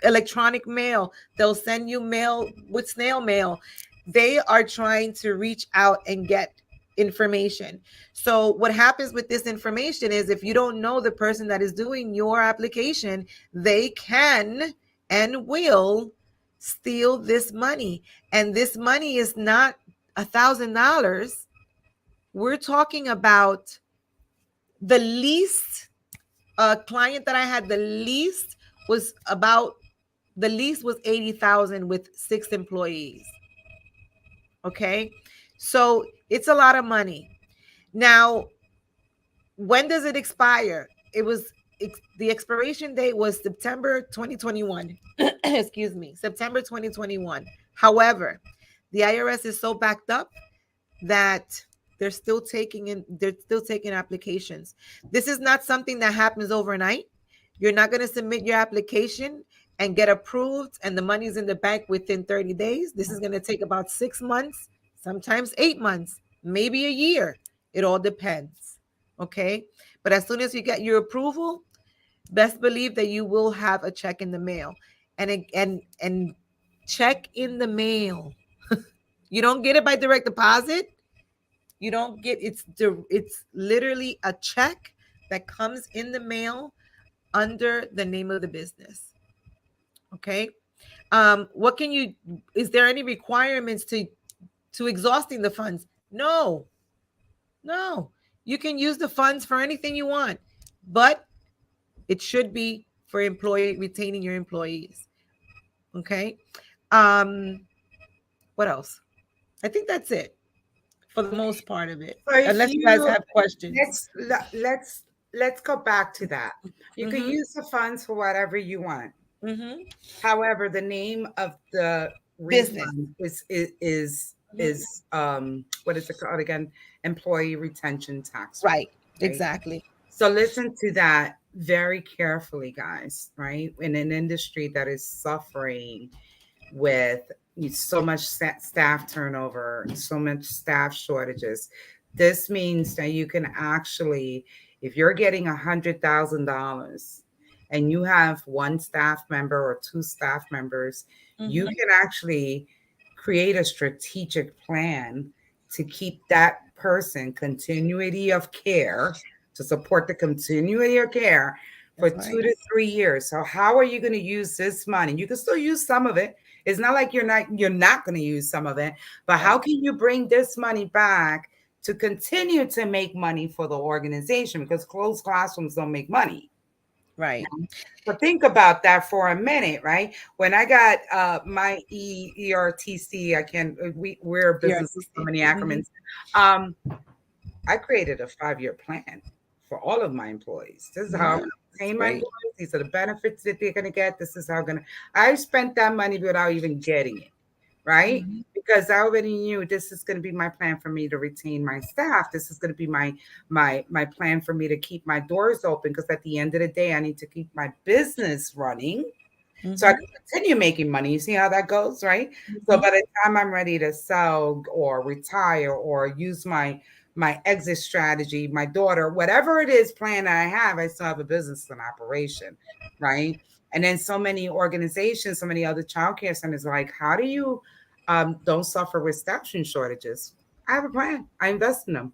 electronic mail. They'll send you mail with snail mail. They are trying to reach out and get information. So what happens with this information is if you don't know the person that is doing your application, they can and will steal this money. And this money is not $1,000. We're talking about the least client that I had, was about the least was 80,000 with 6 employees. Okay. So it's a lot of money. Now, when does it expire? The expiration date was September 2021. Excuse me, September 2021. However, the IRS is so backed up that they're still taking applications. This is not something that happens overnight. You're not going to submit your application and get approved and the money's in the bank within 30 days. This is going to take about 6 months, sometimes 8 months, maybe a year. It all depends. Okay. But as soon as you get your approval, best believe that you will have a check in the mail. And check in the mail. You don't get it by direct deposit. You don't get it's literally a check that comes in the mail under the name of the business. Okay. What can you is there any requirements to exhausting the funds? No. No. You can use the funds for anything you want, but it should be for employee retaining your employees. Okay. Um, what else? I think that's it for the most part of it. So if Unless you guys you have questions. let's go back to that. You can Mm-hmm. use the funds for whatever you want. Mm-hmm. However, the name of the Business. refund is what is it called again? Employee retention tax Right. refund, right? Exactly. So listen to that very carefully, guys, right? In an industry that is suffering with so much staff turnover, so much staff shortages, this means that you can actually, if you're getting $100,000 and you have one staff member or two staff members, you Mm-hmm. can actually create a strategic plan to keep that person continuity of care, to support the continuity of care for That's two right. to 3 years. So how are you going to use this money? You can still use some of it. It's not like you're not going to use some of it, but how Right. can you bring this money back to continue to make money for the organization, because closed classrooms don't make money. Right. So think about that for a minute, right? When I got my ERTC, I can we're a business with so ERTC. many Mm-hmm. acronyms. Um, I created a 5-year plan for all of my employees. This is how I'm Yeah. going to It's retain my great. employees. These are the benefits that they're going to get. This is how I'm going to. I spent that money without even getting it, right? Mm-hmm. Because I already knew this is going to be my plan for me to retain my staff. This is going to be my plan for me to keep my doors open. Because at the end of the day, I need to keep my business running so I Mm-hmm. can continue making money. You see how that goes, right? So Mm-hmm. by the time I'm ready to sell or retire or use my exit strategy, my daughter, whatever it is plan that I have, I still have a business in operation, right? And then so many organizations, so many other childcare centers are like, how do you don't suffer with staffing shortages? I have a plan. I invest in them.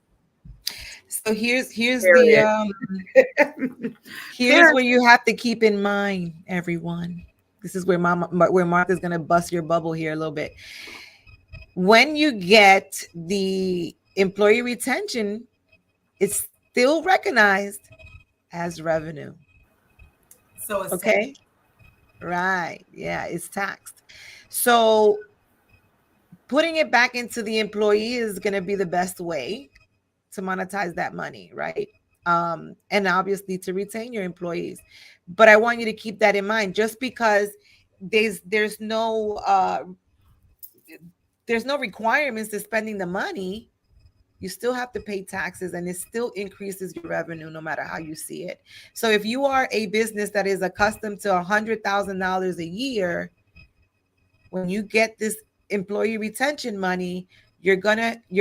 So here's the Period. here's Period. what you have to keep in mind, everyone. This is where Martha's gonna bust your bubble here a little bit. When you get the employee retention, it's still recognized as revenue. So it's Okay. Right. Yeah, it's taxed. So putting it back into the employee is going to be the best way to monetize that money, right? And obviously to retain your employees. But I want you to keep that in mind. Just because there's there's no requirements to spending the money, you still have to pay taxes, and it still increases your revenue no matter how you see it. So if you are a business that is accustomed to $100,000 a year, when you get this employee retention money, your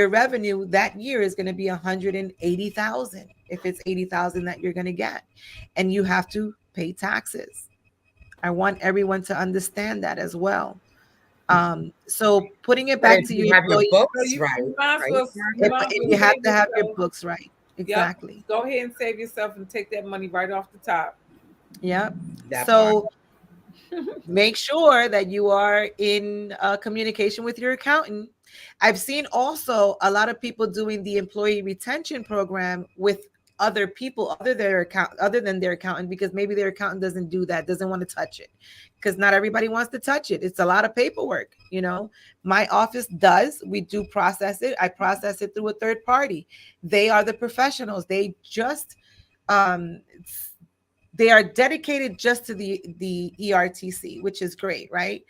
revenue that year is gonna be 180,000 if it's 80,000 that you're gonna get, and you have to pay taxes. I want everyone to understand that as well. So putting it But if back to you your have your employees, So books you, right, you might as right? well you might as if well you have save to have your yourself. books right, Yep. exactly. Go ahead and save yourself and take that money right off the top. Yep. That part. So make sure that you are in communication with your accountant. I've seen also a lot of people doing the employee retention program with other people other than their accountant, because maybe their accountant doesn't do that, doesn't want to touch it, because not everybody wants to touch it. It's a lot of paperwork. My office does, we do process it. I process it through a third party. They are the professionals. Um they are dedicated just to the ERTC, which is great, right?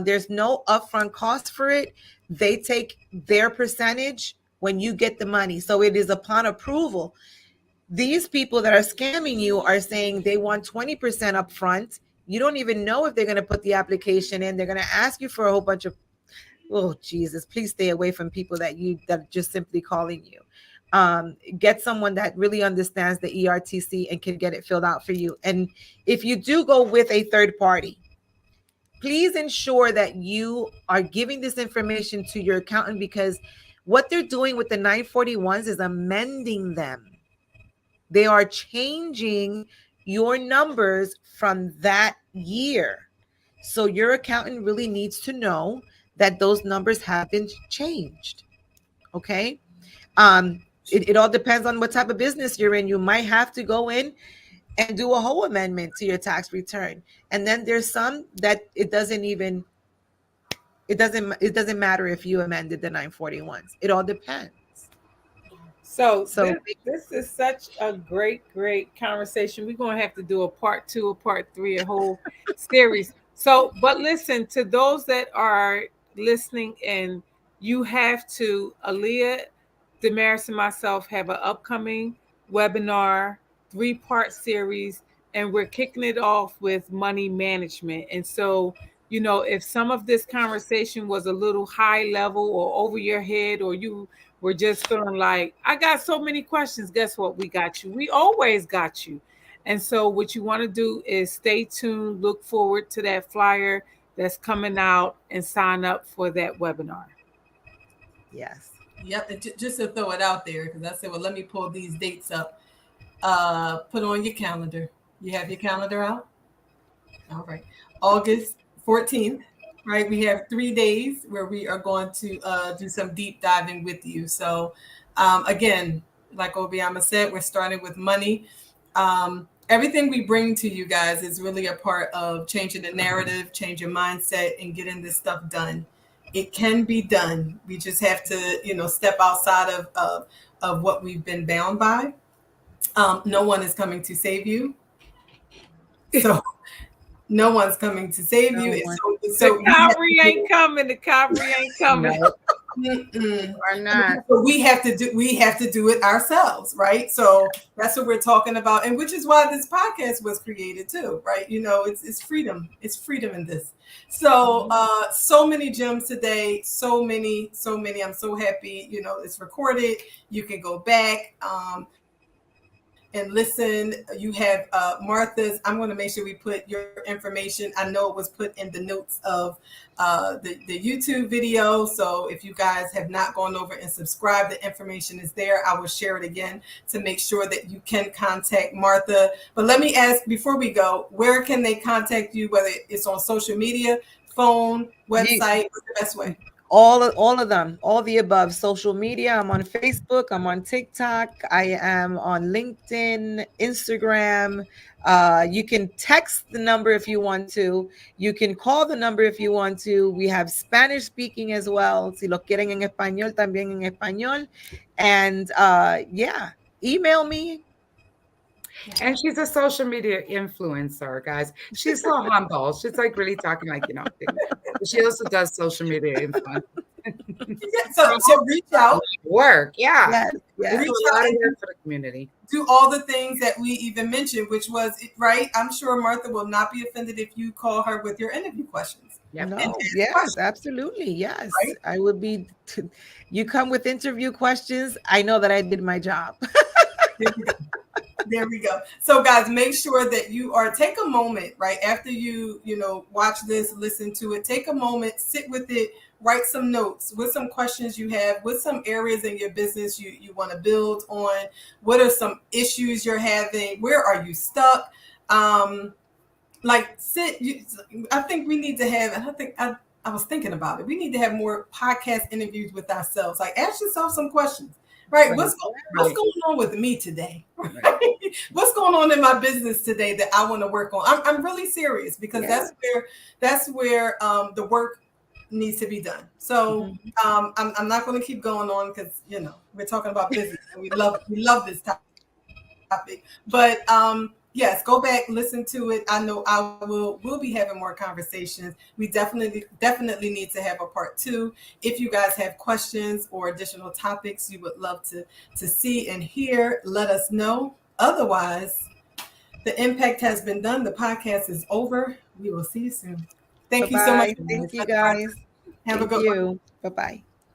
There's no upfront cost for it. They take their percentage when you get the money. So it is upon approval. These people that are scamming you are saying they want 20% upfront. You don't even know if they're going to put the application in. They're going to ask you for a whole bunch of, oh Jesus, please stay away from people that are just simply calling you. Get someone that really understands the ERTC and can get it filled out for you. And if you do go with a third party, please ensure that you are giving this information to your accountant, because what they're doing with the 941s is amending them. They are changing your numbers from that year. So your accountant really needs to know that those numbers have been changed. Okay. It all depends on what type of business you're in. You might have to go in and do a whole amendment to your tax return. And then there's some that it doesn't matter if you amended the 941s. It all depends. So So this is such a great conversation. We're gonna have to do a part two, a part three, a whole series. So, but listen to those that are listening, and you have to. Aaliyah, Damaris, and myself have an upcoming webinar, 3-part series, and we're kicking it off with money management. And so, if some of this conversation was a little high level or over your head, or you we're just feeling like, I got so many questions. Guess what? We got you. We always got you. And so, what you want to do is stay tuned, look forward to that flyer that's coming out, and sign up for that webinar. yes. Yep. And just to throw it out there, because I said, well, let me pull these dates up. Put on your calendar. You have your calendar out? All right. August 14th. Right, we have 3 days where we are going to do some deep diving with you. So again, like Obiama said, we're starting with money. Everything we bring to you guys is really a part of changing the narrative, change your mindset, and getting this stuff done. It can be done. We just have to, step outside of what we've been bound by. No one is coming to save you. So no one's coming to save you. The cavalry ain't coming. The cavalry ain't coming. Or not. So we have to do it ourselves, right? So that's what we're talking about, and which is why this podcast was created too, right? It's freedom. It's freedom in this. So so many gems today, so many. I'm so happy. It's recorded. You can go back and listen. You have Martha's. I'm going to make sure we put your information. I know it was put in the notes of the YouTube video. So if you guys have not gone over and subscribed, the information is there. I will share it again to make sure that you can contact Martha. But let me ask before we go, where can they contact you? Whether it's on social media, phone, website, what's the best way? All of them, all the above. Social media, I'm on Facebook, I'm on TikTok, I am on LinkedIn, Instagram. You can text the number if you want to. You can call the number if you want to. We have Spanish speaking as well. Si lo quieren en español, también en español. And email me. And she's a social media influencer, guys. She's so humble. She's like really talking like, she also does social media influence. So reach out. Work. Yeah. Yes. Reach out for the community. Do all the things that we even mentioned, which was, right? I'm sure Martha will not be offended if you call her with your interview questions. Yep. No, yes, absolutely. Yes. Right? I would be, you come with interview questions. I know that I did my job. There we go. So guys, make sure that take a moment, right? After you watch this, listen to it, take a moment, sit with it, write some notes with some questions you have, with some areas in your business you want to build on. What are some issues you're having? Where are you stuck? I think we need to have, and I think I was thinking about it. We need to have more podcast interviews with ourselves. Like, ask yourself some questions. Right. What's going on with me today? Right. What's going on in my business today that I want to work on? I'm really serious because that's where the work needs to be done. So I'm not going to keep going on because we're talking about business and we love this topic. But yes, go back, listen to it. I know we'll be having more conversations. We definitely need to have a part 2. If you guys have questions or additional topics you would love to see and hear, let us know. Otherwise, the impact has been done. The podcast is over. We will see you soon. Thank you so much. Thank you guys. Have a good one. Bye-bye.